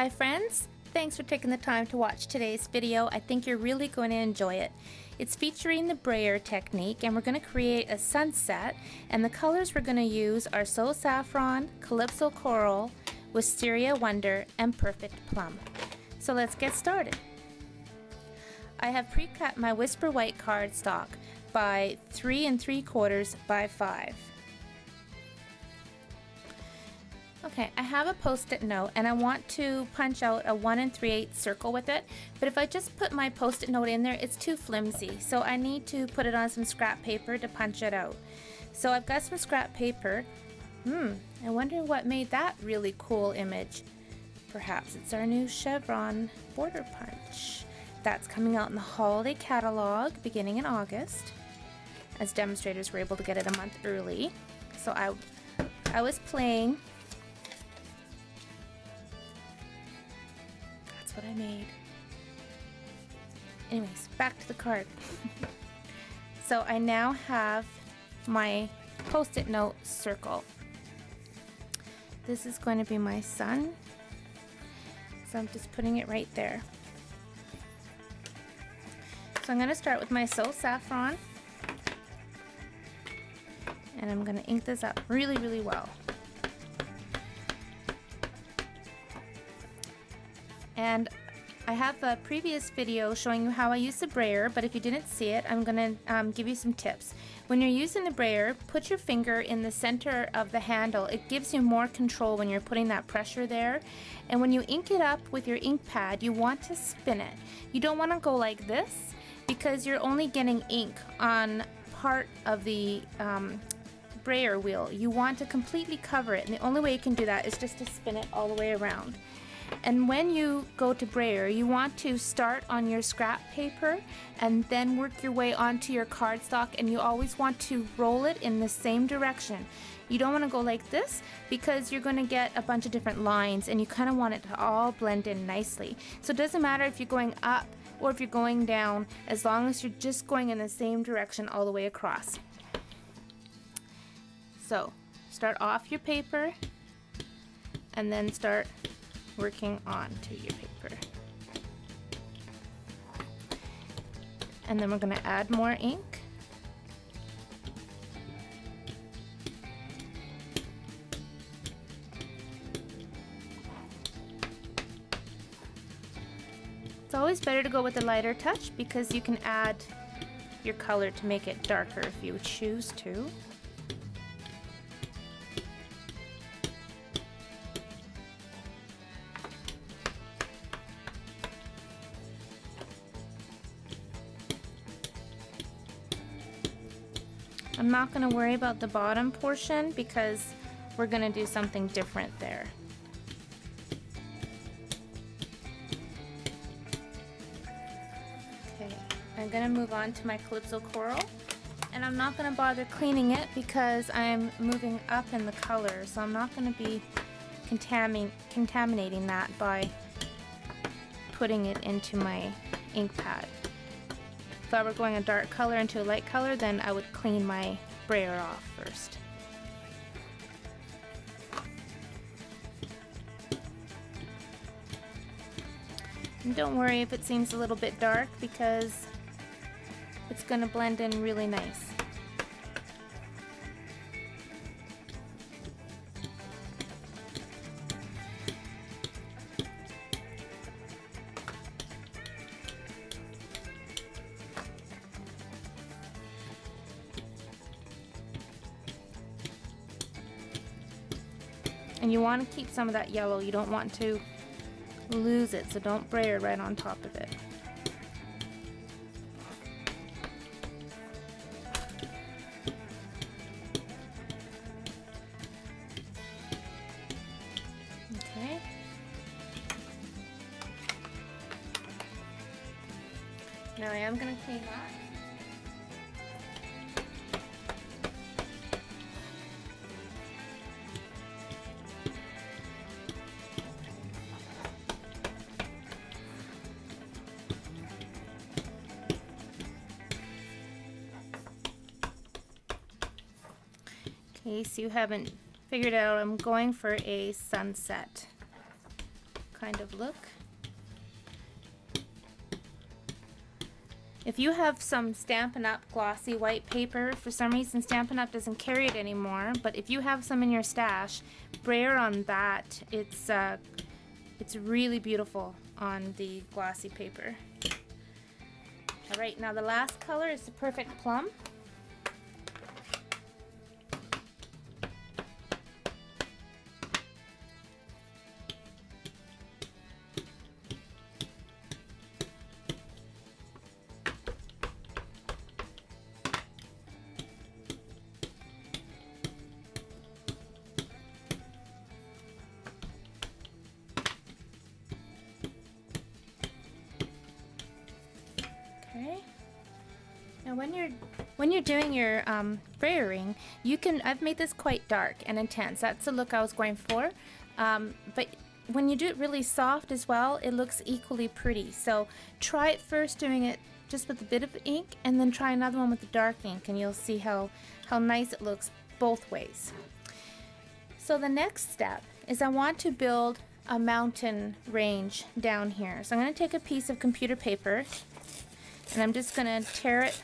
Hi friends, thanks for taking the time to watch today's video. I think you're really going to enjoy it. It's featuring the brayer technique, and we're going to create a sunset, and the colors we're going to use are Soul Saffron, Calypso Coral, Wisteria Wonder, and Perfect Plum. So let's get started. I have pre-cut my Whisper White cardstock by 3 3/4 by 5. Okay, I have a post-it note and I want to punch out a 1 3/8 circle with it, but if I just put my post-it note in there, it's too flimsy, so I need to put it on some scrap paper to punch it out. So I've got some scrap paper. I wonder what made that really cool image. Perhaps it's our new chevron border punch. That's coming out in the holiday catalog beginning in August, as demonstrators were able to get it a month early. So I was playing. That's what I made. Anyways, back to the card. So I now have my post-it note circle. This is going to be my sun. So I'm just putting it right there. So I'm going to start with my Soul Saffron, and I'm going to ink this up really, really well. And I have a previous video showing you how I use the brayer, but if you didn't see it, I'm going to give you some tips. When you're using the brayer, put your finger in the center of the handle. It gives you more control when you're putting that pressure there. And when you ink it up with your ink pad, you want to spin it. You don't want to go like this, because you're only getting ink on part of the brayer wheel. You want to completely cover it, and the only way you can do that is just to spin it all the way around. And when you go to brayer, you want to start on your scrap paper and then work your way onto your cardstock, and you always want to roll it in the same direction. You don't want to go like this, because you're going to get a bunch of different lines and you kind of want it to all blend in nicely. So it doesn't matter if you're going up or if you're going down, as long as you're just going in the same direction all the way across. So start off your paper and then start working on to your paper. And then we're going to add more ink. It's always better to go with a lighter touch, because you can add your color to make it darker if you choose to. I'm not going to worry about the bottom portion, because we're going to do something different there. Okay, I'm going to move on to my Calypso Coral, and I'm not going to bother cleaning it because I'm moving up in the color, so I'm not going to be contaminating that by putting it into my ink pad. If I were going a dark color into a light color, then I would clean my brayer off first. And don't worry if it seems a little bit dark, because it's going to blend in really nice. And you want to keep some of that yellow. You don't want to lose it, so don't brayer right on top of it. Okay. Now I am going to clean that. In case you haven't figured out, I'm going for a sunset kind of look. If you have some Stampin' Up! Glossy white paper, for some reason Stampin' Up! Doesn't carry it anymore, but if you have some in your stash, brayer on that. It's really beautiful on the glossy paper. Alright, now the last color is the Perfect Plum. Now when you're doing your brayering, you can, I've made this quite dark and intense. That's the look I was going for. But when you do it really soft as well, it looks equally pretty. So try it first doing it just with a bit of ink, and then try another one with the dark ink, and you'll see how nice it looks both ways. So the next step is I want to build a mountain range down here. So I'm going to take a piece of computer paper and I'm just going to tear it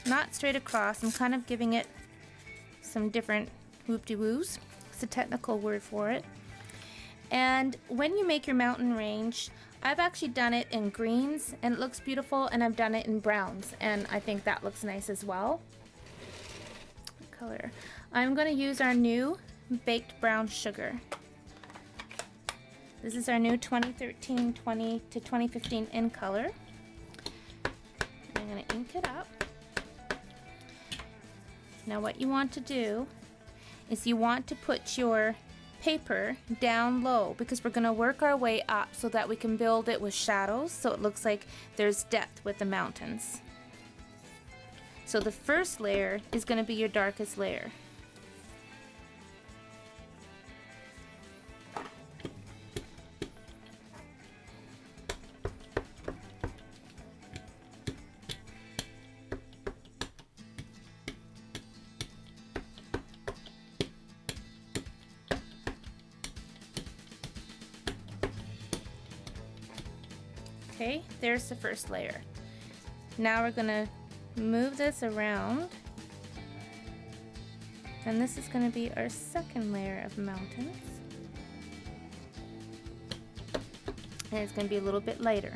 not straight across. I'm kind of giving it some different whoop-de-woos. It's a technical word for it. And when you make your mountain range, I've actually done it in greens and it looks beautiful, and I've done it in browns and I think that looks nice as well. What color? I'm going to use our new baked brown sugar. This is our new 2013 20 to 2015 in color. I'm going to ink it up. Now what you want to do is you want to put your paper down low, because we're going to work our way up so that we can build it with shadows so it looks like there's depth with the mountains. So the first layer is going to be your darkest layer. Okay, there's the first layer. Now we're going to move this around, and this is going to be our second layer of mountains, and it's going to be a little bit lighter.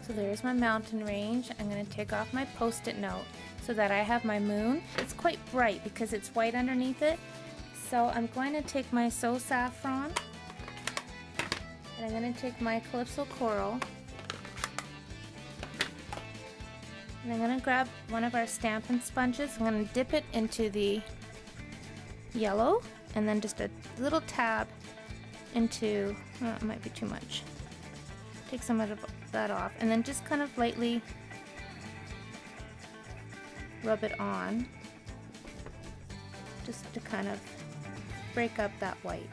So there's my mountain range. I'm going to take off my post-it note so that I have my moon. It's quite bright because it's white underneath it. So I'm going to take my So Saffron, and I'm going to take my Calypso Coral, and I'm going to grab one of our Stampin' Sponges. I'm going to dip it into the yellow, and then just a little tab into, oh, it might be too much. Take some of that off, and then just kind of lightly rub it on, just to kind of break up that white.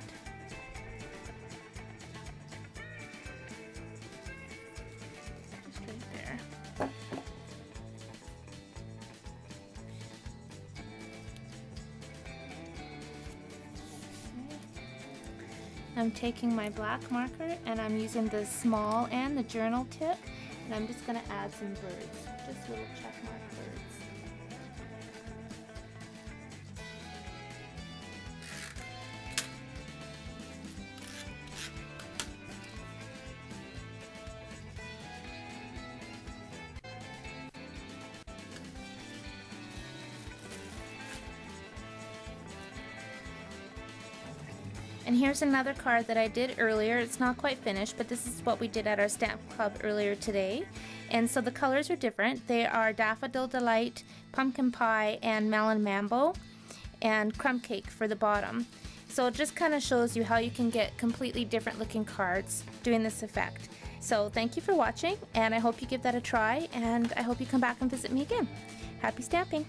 Just right there. I'm taking my black marker and I'm using the small and the journal tip, and I'm just going to add some birds, just little check mark birds. And here's another card that I did earlier. It's not quite finished, but this is what we did at our stamp club earlier today. And so the colors are different. They are Daffodil Delight, Pumpkin Pie, and Melon Mambo, and Crumb Cake for the bottom. So it just kind of shows you how you can get completely different looking cards doing this effect. So thank you for watching, and I hope you give that a try, and I hope you come back and visit me again. Happy stamping!